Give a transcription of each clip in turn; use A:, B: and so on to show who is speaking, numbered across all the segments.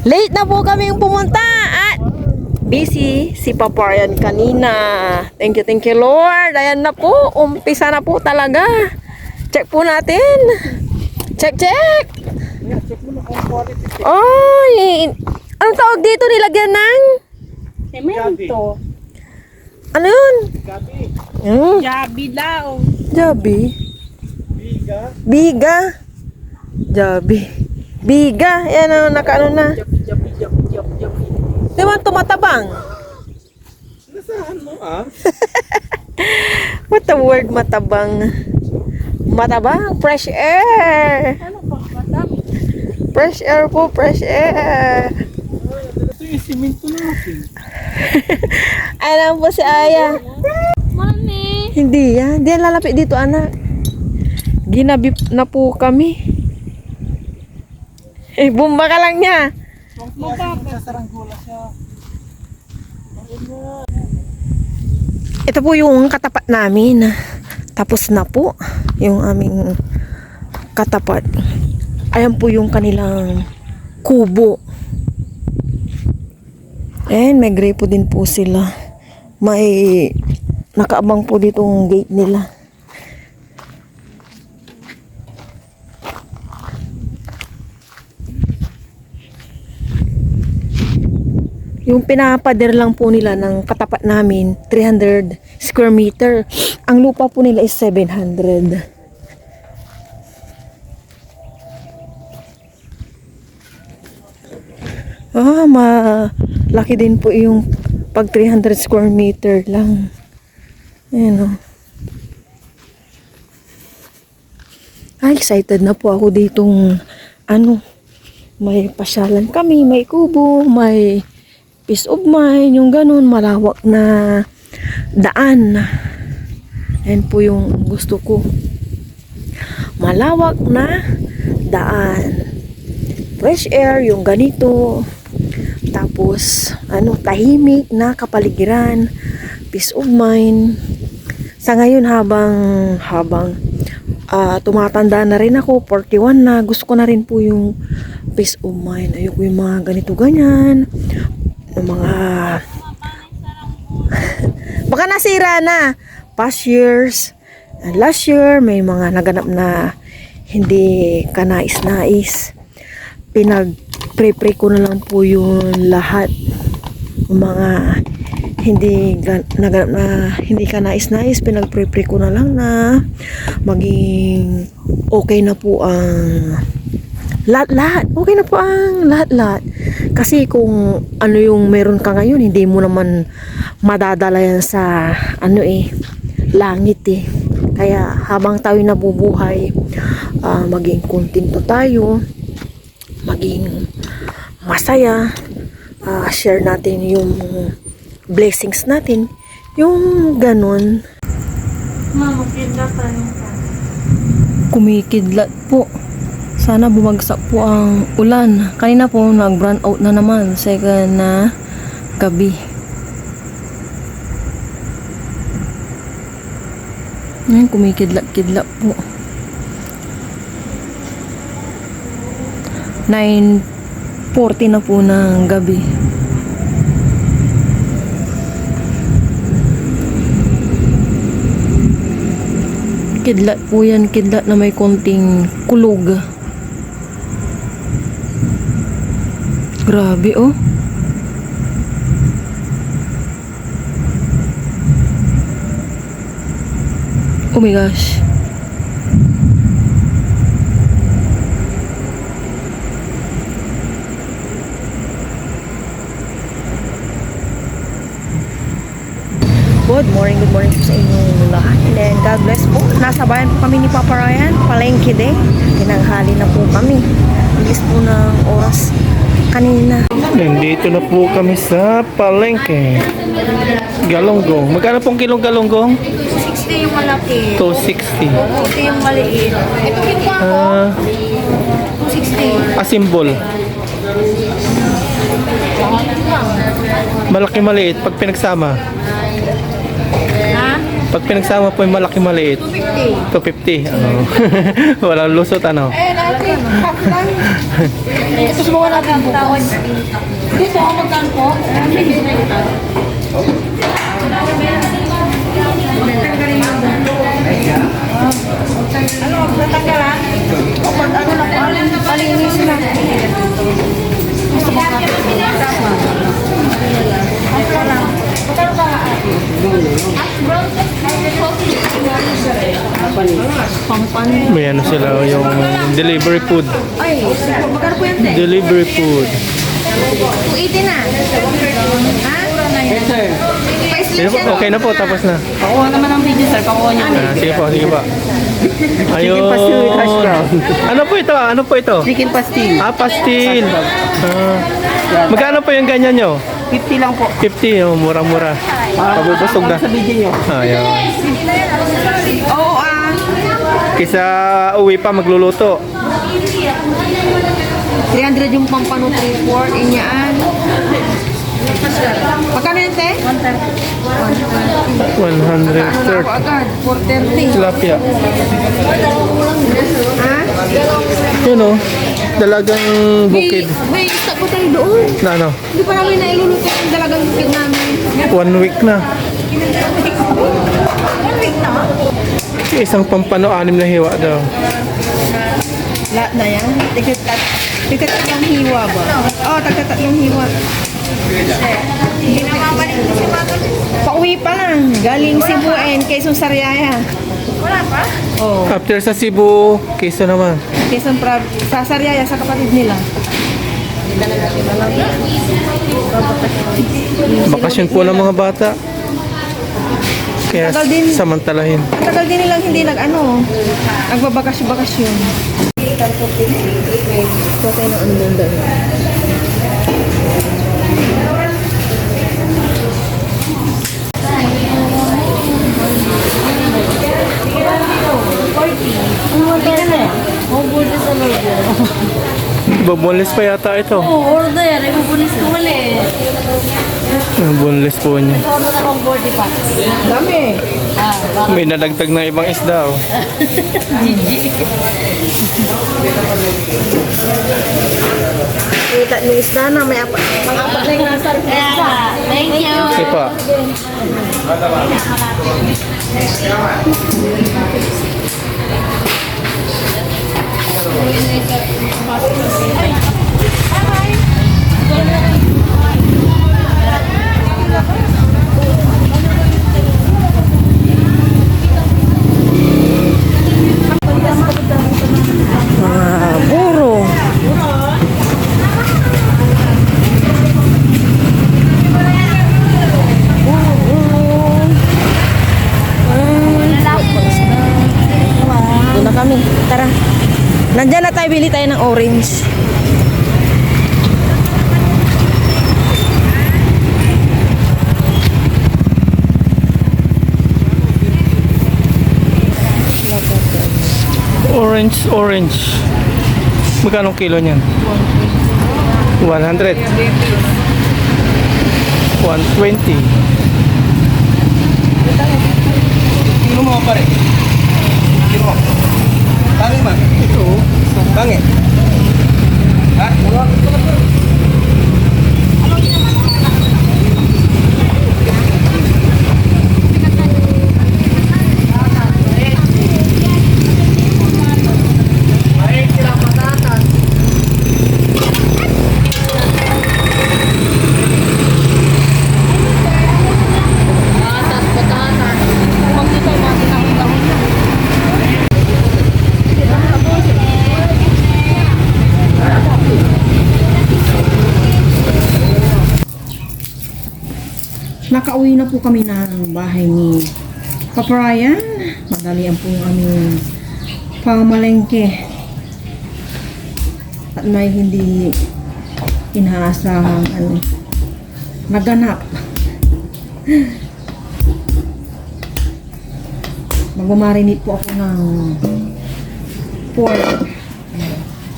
A: Late na po kaming pumunta at busy si Papa yan kanina. Thank you Lord. Ayan na po, umpisa na po talaga. Check po natin. Check. Oy, anong tawag dito, nilagyan ng
B: Semento.
A: ano yun?
B: Jabi daw.
A: Jabi. Biga. Jabi. Biga. Yan ang nakaano na. Di ba tumatabang?
C: Nasaan mo ah?
A: What the word matabang? Matabang? Fresh air.
B: Ano ba? Madam?
A: Fresh air po, fresh air.
C: Ito yung simento natin.
A: Alam po si Aya.
B: Mami.
A: Hindi yan. Hindi yan lalapit dito, anak. Ginabi na po kami. Bumba ka lang niya.
C: Sasaranggola siya.
A: Ito po yung katapat namin. Tapos na po yung aming katapat. Ayan po yung kanilang kubo. And may gray po din po sila. May nakaabang po dito yung gate nila. Yung pinapader lang po nila ng katapat namin, 300 square meter. Ang lupa po nila is 700. Malaki din po yung pag 300 square meter lang. Ayan o. Excited na po ako ditong may pasyalan kami, may kubo, may peace of mind, yung ganun, malawak na daan. Ayan po yung gusto ko. Malawak na daan. Fresh air, yung ganito. Tapos, tahimik na kapaligiran. Peace of mind. Sa ngayon, habang tumatanda na rin ako, 41 na, gusto ko na rin po yung peace of mind. Ayoko yung mga ganito, ganyan. Yung mga baka nasira na past years and last year may mga naganap na hindi kanais-nais. Pinag-pray ko na lang po yung lahat yung mga hindi naganap na hindi kanais-nais. Pinag-pray ko na lang na maging okay na po ang lahat. Okay na po ang lahat. Kasi kung ano yung meron ka ngayon, hindi mo naman madadala yan sa langit eh. Kaya habang tayo nabubuhay, maging kontento tayo, maging masaya, share natin yung blessings natin, yung ganun. Kumikidlat po. Sana bumagsak po ang ulan. Kanina po nag-brown out na naman. Second na gabi. Ayan, kumikidlat-kidlat po. 9:40 na po ng gabi. Kidlat po yan. Kidlat na may konting kulog. Grabe oh. Oh my gosh. Good morning po sa inyong lahat. And then God bless po. Nasa bayan po kami ni Papa Ryan. Palengke day. Tinanghali na po kami. Bilis po ng oras kanina.
C: Nandito na po kami sa palengke. Galonggong. Magkano pong kilong galonggong?
B: 60 yung malaki.
C: 260.
B: Ito yung maliit. Ito yung
C: Ah,
B: 60.
C: asimbol. Malaki maliit pag pinagsama.
B: Ha?
C: Pag pinagsama po yung malaki maliit. 250. Ano? Walang lusot ano.
B: Eh, natin. Half lang. Tapos mawala natin bukas. Dito ako magkaan po. Ano, natanggalan? O pag ano na po, palinis na.
C: May ano sila yung delivery food.
B: Ay, magkano po yan, te?
C: Delivery food.
B: 280 na. Ha?
C: Sige po, okay na po, tapos na.
B: Pakuha naman ang video, sir. Pakuha niyo.
C: Sige po, sige po. Ayun.
D: pastil with hash brown.
C: Ano po ito? Ano po ito?
D: Chicken pastil.
C: Pastil. Magkano po yung ganyan nyo?
D: 50 lang po.
C: 50, oh, mura-mura. Pabubusog na.
D: Sa video nyo.
C: Ayun.
D: Oo,
C: Kisa uwi pa magluluto.
D: 300 yung pampanutri for inyaan. Magkano yun, te?
C: 130.
D: Ako agad, 430.
C: Tilapia.
D: Ha?
C: Yun o. Dalagang bukid.
D: May stock po tayo doon.
C: Na ano?
D: Hindi pa namin nailuluto yung dalagang bukid namin.
C: 1 week na. Isang pampano, 6 na hiwa daw.
D: Lahat na yan? Tigtatatlong hiwa ba? Oo, tagtatatlong hiwa.
B: Hindi na mabalik ko si Mato.
D: Pauwi pa lang. Galing Cebu and Quezon Sariaya.
B: Wala pa?
D: Oo.
C: After sa Cebu, Quezon naman.
D: Quezon sa Sariaya sa kapatid nila.
C: Bakasyon po ng mga bata. Kaya
D: Tagal din.
C: samantalahin.
D: Tagal din nilang hindi nagbabakasyon. So, tayo ng ano nung dahil.
C: Boneless pa yata ito.
B: Order. Ibubulis ko mali.
C: Boneless po niya.
B: Order na akong 40 pa.
D: Dami.
C: May nadagdag na ibang isda. Oh.
D: Kita ng isda na may mga apat na yung nasa
B: Kaya nga. Thank you.
C: Sige pa.
A: Buro. Doon na kami. Tara. Nandiyan na tayo, bili tayo ng orange.
C: Orange. Magkano kilo niyan? 100. 120.
E: Kilo mo pare. Kilo mo. Tangi man. Ito. Tangi. Ha?
D: Nakauwi na po kami ng bahay ni Papa Ryan. Madalian po yung aming pamalengke. At may hindi inaasahang naganap. Mag-marinate po ako ng pork.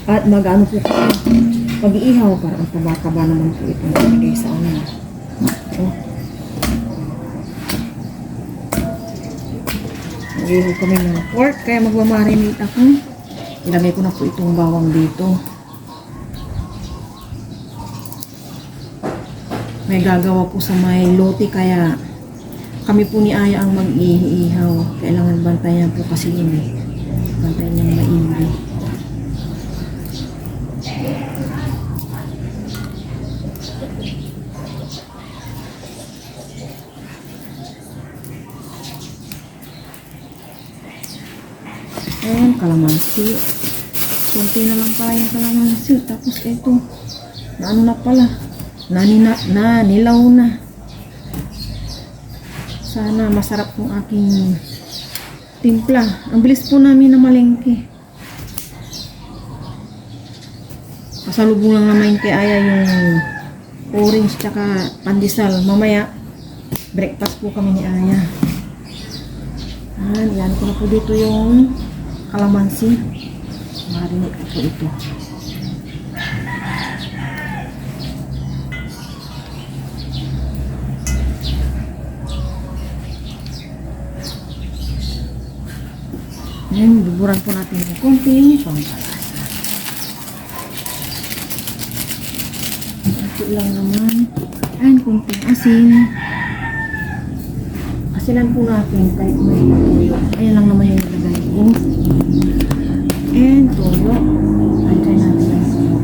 D: At mag-ano po mag-iihaw para ang taba-taba naman po itong nilagay sa ano. Oh. Mag-ihaw kami ng pork, kaya magmamarinate ako. Ilagay ko na po itong bawang dito. May gagawa po sa may lote, kaya kami po ni Aya ang mag-ihaw. Kailangan bantayan po kasi yun eh. Bantayan niyang maingay. Ayan, kalamansi. Kunti na lang pala yung kalamansi. Tapos ito, na ano na pala, nilaw na. Sana masarap yung aking timpla. Ang bilis po namin na malengke. Pasalubong lang naman kay Aya yung orange tsaka pandesal. Mamaya, breakfast po kami ni Aya. Ayan, yan ko na po dito yung kalamansi. Marinate ko po ito. Ayan, buburan po natin ng konti pampalasa. Ito lang naman. Ayan, konting asin. Asinan po natin kahit may tuyo. Ayan lang naman yung nilagay ko. And tuyo. Ayan, try natin ang tuyo.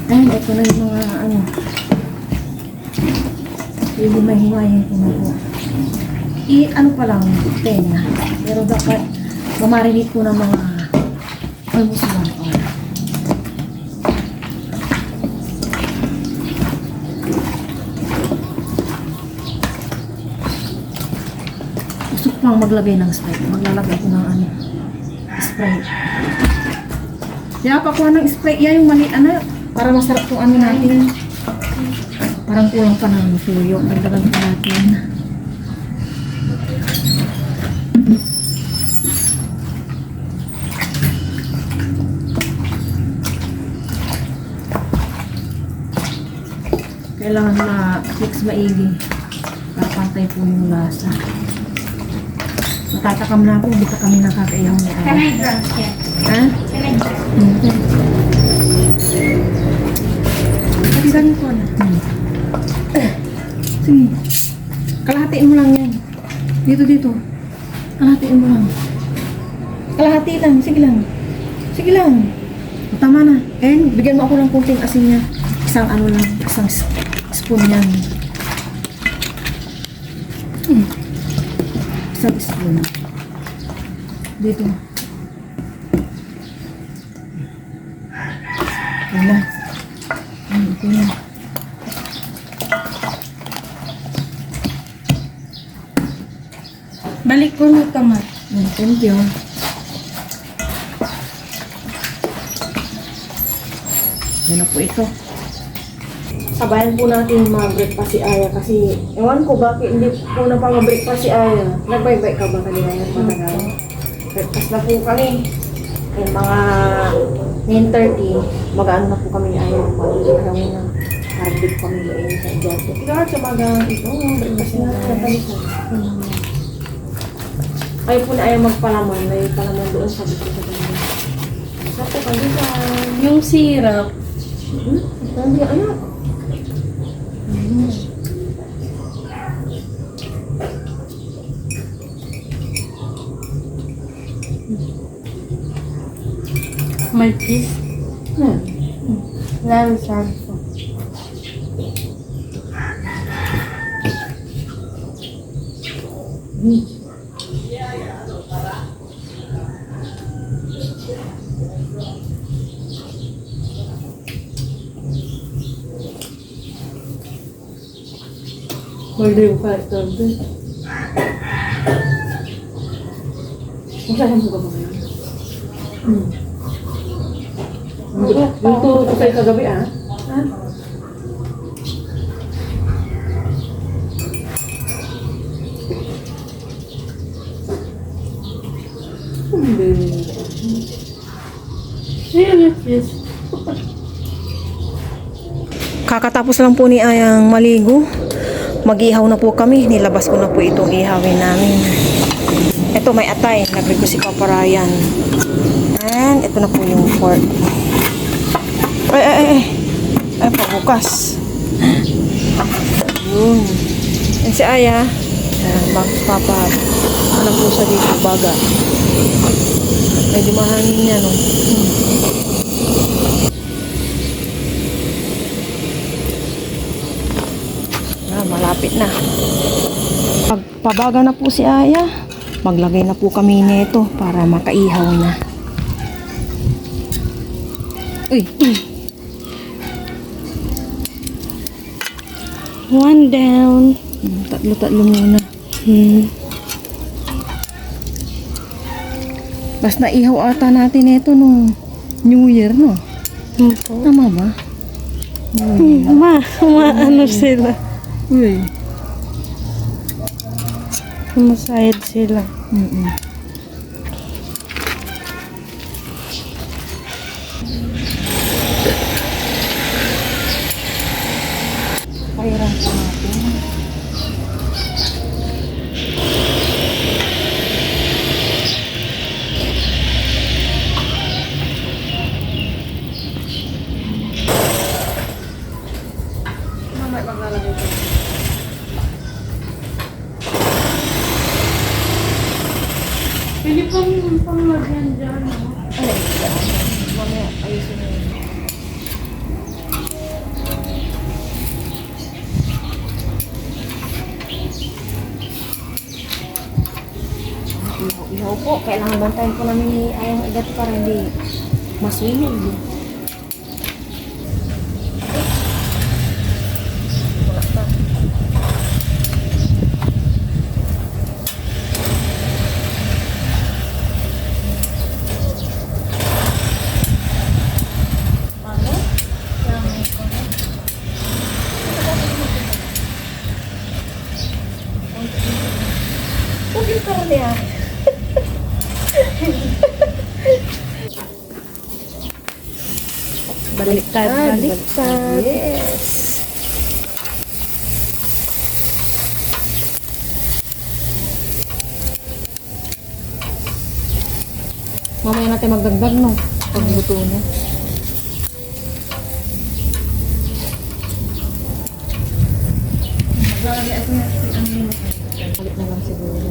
D: Ayan, ito na yung mga ano. Yung mahiwayan ko na po. Ano pa lang, 10. Pero dapat mamarinate ko ng mga almost 1 hour. Gusto ko pang maglagay ng Sprite. Maglalagay ko ng ano, Sprite. Kaya pa ko ng Sprite. Yan yung maliit, ano, para masarap itong ano natin. Parang kulang pa ng tuyo. Dagdagan pa natin. Kailangan ma-fix maigi para pantay po yung lasa. Matatakam na ako, hindi pa kami nakakaiyaw ni Aya.
B: Can I drunk it?
D: Ha?
B: Can I drunk?
D: Hindi. Pagkain ko na. Sige. Kalahatiin mo lang yan. Dito. Kalahatiin mo lang. Kalahati lang. Sige lang. Sige lang. Tama na. And bigyan mo ako ng kunting asin niya. Isang ano lang. Isang spoon yan. Isang spoon. Dito. Okay na. Okay na.
B: Balik ko mo kamay.
D: Thank you. Yan na po ito. Sabayan po natin mag-breakfast si Aya kasi ewan ko bakit hindi po na pa mag-breakfast si Aya. Nagbaybay ka ba kanina yan matagal? Breakfast na po kami. And mga 9:30, mag-ano na po kami ni Aya. Mag-break kami ng hardbake kami sa Idoso. Kaya sa mga ito, breakfast na natalik na. Ayaw po na Aya magpalaman. May palaman doon sa dito sa kanila. Sa po kanila.
B: Yung syrup.
D: Hindi, anak.
B: Maltis. Lalo sabi ko.
D: Birthday ko kahit birthday. Magsasampo ka ba ngayon? Luto ko kayo kagabi ah. Ha?
B: Yes.
A: Kakatapos lang po ni Ayang maligo. Mag-ihaw na po kami. Nilabas ko na po itong ihawin namin. Ito may atay. Nag-request si Papa Ryan. And ito na po yung fork. Ay, pabukas. Yun. Yan si Aya. Papa. Ano po sa dito? Baga. Medyo mahangin niya, no? Malapit na. Pagpabaga na po si Aya, maglagay na po kami nito para makaihaw na. Uy.
B: One down.
A: Tatlo muna. Bas na ihaw ata natin ito nung New Year, no? Tama ba?
B: Ano sila?
A: Uy.
B: Masayad sila.
A: Pairan po natin.
B: Pili pang lagyan dyan.
A: Mamaya ayusin mo yun. Ihaw po. Kailangan bantayan po namin ni Ayang agad para hindi masunog. Pugil ka rin yan.
B: Baliktad.
A: Yes. Mamaya natin magdagdag, no? Pagluto na. Balik na lang siguro.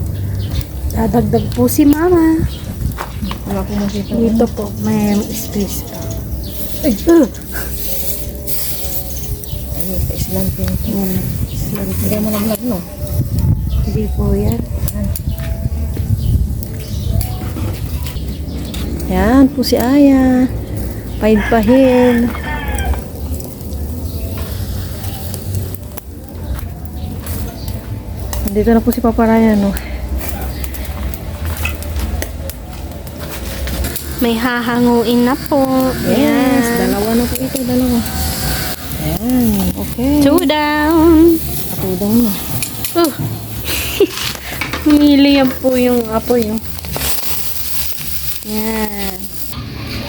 B: Dadagdag po si mama.
A: Wala po makita.
B: Dito po, may space pa.
A: Ay, pa-islan po. Hindi mo naglag, no?
B: Hindi po yan.
A: Yan po si Aya. Pahid-pahid. Dito na po si Papa Ryan, no?
B: May hahanguin na po.
A: Yes,
B: Yan.
A: dalawa na po ito, dalawa. Ayan, okay.
B: 2 down.
A: Katudang mo.
B: Humili yan po yung apoy. Yan.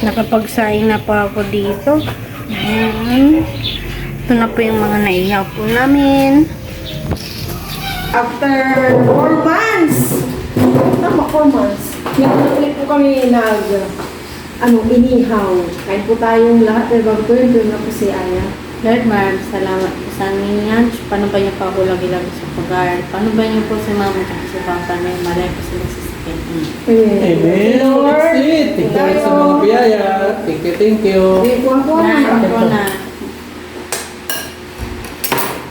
B: Nakapagsaing na po ako dito. Yan. Ito na po yung mga naihaw po namin.
A: After 4 months. Tama, 4 months. Ulit po kami inihaw. Kain po tayong lahat. Pero bago po yun, doon na po si Aya.
B: Lord, maraming salamat po sa amin yan. Paano ba niyo pa ako lagi-lagi sa pag-aaral? Paano ba niyo po si mama at si papa na yung malay po sila sa sakit?
C: Amen. That's it. Thank you sa mga biyaya. Thank you, thank you.
A: Hindi po ako
B: Na,
A: na.
B: ako na.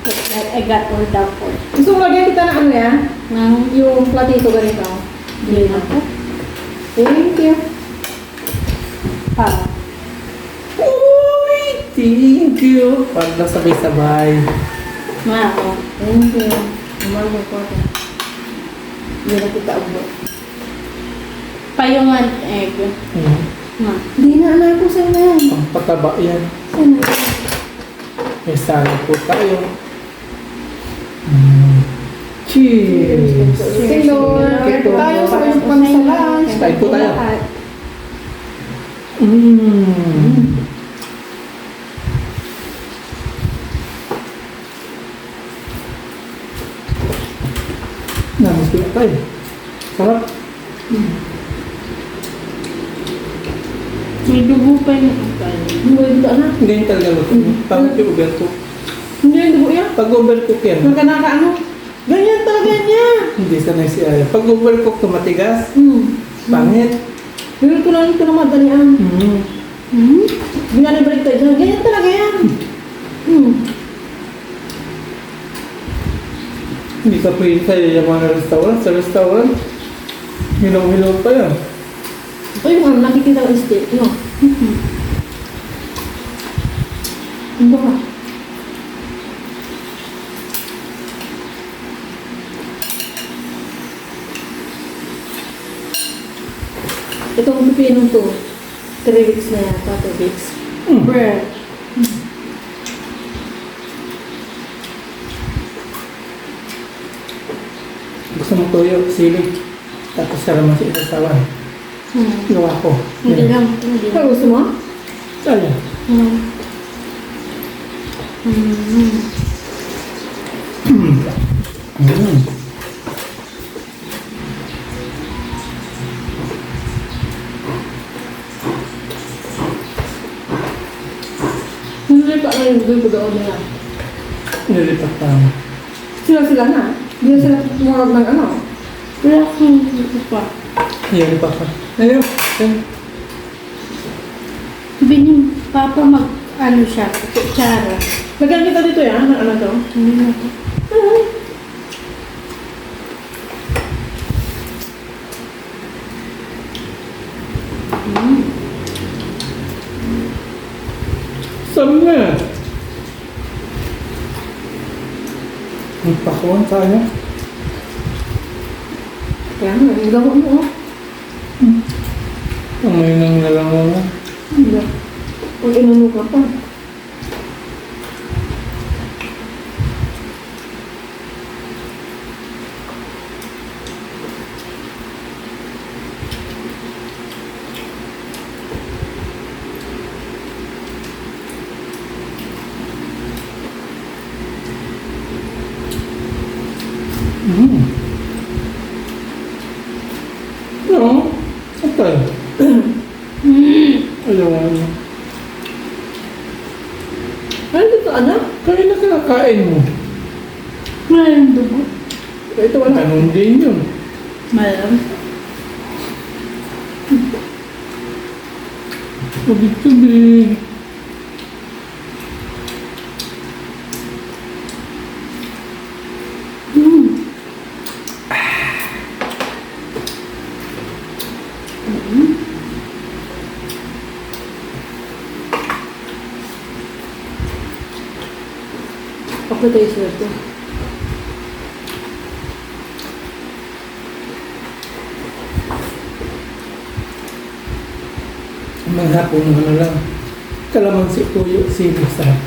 B: Looks like I got all down po.
A: Gusto mo lagyan kita na ano yan?
B: Nang
A: Yung platito ganito.
B: hindi na po.
A: Thank you.
B: Pa.
C: Uy, thank you. Pag nasabay-sabay.
B: Ma, ako.
A: Thank you. Naman mo po ako. Hindi na kita ubo.
B: Payungan egg. Ma.
A: Hindi na anak ko sa'yo na yan.
C: Ang pataba yan.
A: Sana.
C: May sana po tayo. Cheers!
A: Thank you, Lord. Kaya po tayo sa kanyang pansalan.
C: Kain po tayo. Mmm. Namis ko tayo. Sarap.
B: May dugo pa yung tayo.
D: Hindi dito anak.
C: Ganyan talaga luto. Parang yung overcook.
D: Hindi yung dugo yan.
C: Pag overcook yan,
D: Huwag ka nakaano. Ganyan talaga yan.
C: hindi sanay si Aya. Pag overcook to matigas,
D: Hmm.
C: pangit.
D: Bigyan ko lang ito ng madalian.
C: Mm.
D: Binanibalik tayo dyan. Ganyan talaga yan. Hmm.
C: Hindi ka pwede sa'yo yung mga restaurant. Sa restaurant, hilaw-hilaw pa yan.
D: Ito yung ano, nakikita ng steak, no? Ano ka? Itong pipinong to, 3 weeks na yata, 2 weeks. Bread.
C: Gusto mo toyo, sili. Tapos salaman sa isasawan. Gawa ko.
B: Hindi
C: Yan.
B: lang. Hindi lang.
D: Ano gusto mo?
C: Kaya. Mm.
D: Hindi pa na yung gawin ko doon nila.
C: Nilipat pa.
D: Sila na. Hindi na sila tumawag ng ano.
B: Wala akong dugo pa.
C: Yan pa pa. Ayun. Yan.
B: Sabi ni Papa ano siya, kutsara.
D: Lagyan kita dito yan, ng ano to.
B: Hindi na to.
C: Sabi na yan. Magpakuhan tayo.
D: Kaya nga, yung gawa mo, oh.
C: Ang may nang nalangaw mo.
D: Hindi. Kung inano ka pa.
C: Mm. No. Atay. Ayaw ano.
D: Ano dito, anak?
C: Kaya na kinakain mo.
B: Wala yung dugo.
D: Ito wala.
C: Ganun din yun.
B: Malam.
C: Tubig-tubig.
D: Ako tayo sila to.
C: Maghapon ng ano lang. Kalamansi, tuyo, sili, sarap.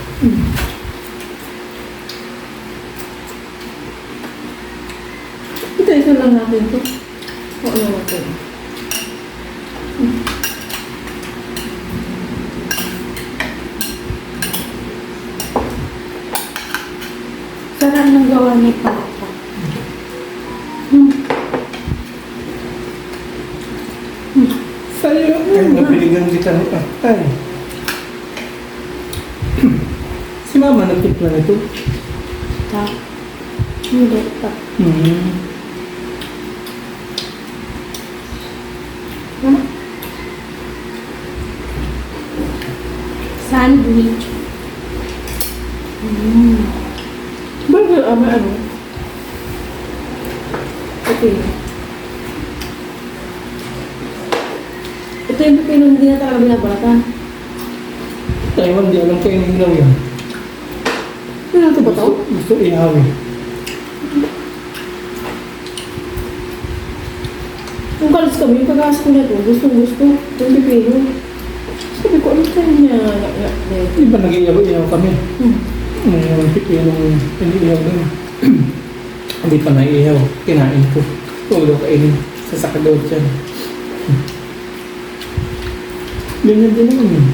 D: Ito, isa lang natin to. O ano natin?
B: Sarap ng gawa ni Papa.
C: Sa'yo, ay mabiligan kita ng atay. Si Mama nagtimpla nito.
B: Ha? Hindi pa. Sandwich.
D: Burger, ama, ano? Okay. Ito yung pipino hindi na talaga binabalatan.
C: Taiwan, di alam kayo ng ilaw yan.
D: Ano ito ba to?
C: Gusto ihawin.
D: Yung kalis kami, yung pag-aas ko na ito, gusto. Yung pipino. Sabi ko, ano tayo niya?
C: Di ba nag-iyaw kami? Yung pipinong hindi-iyaw din. Hindi pa naiiyaw. Kinain ko. Ulo kainin. Sa sakadod siya. Ganyan din naman yun.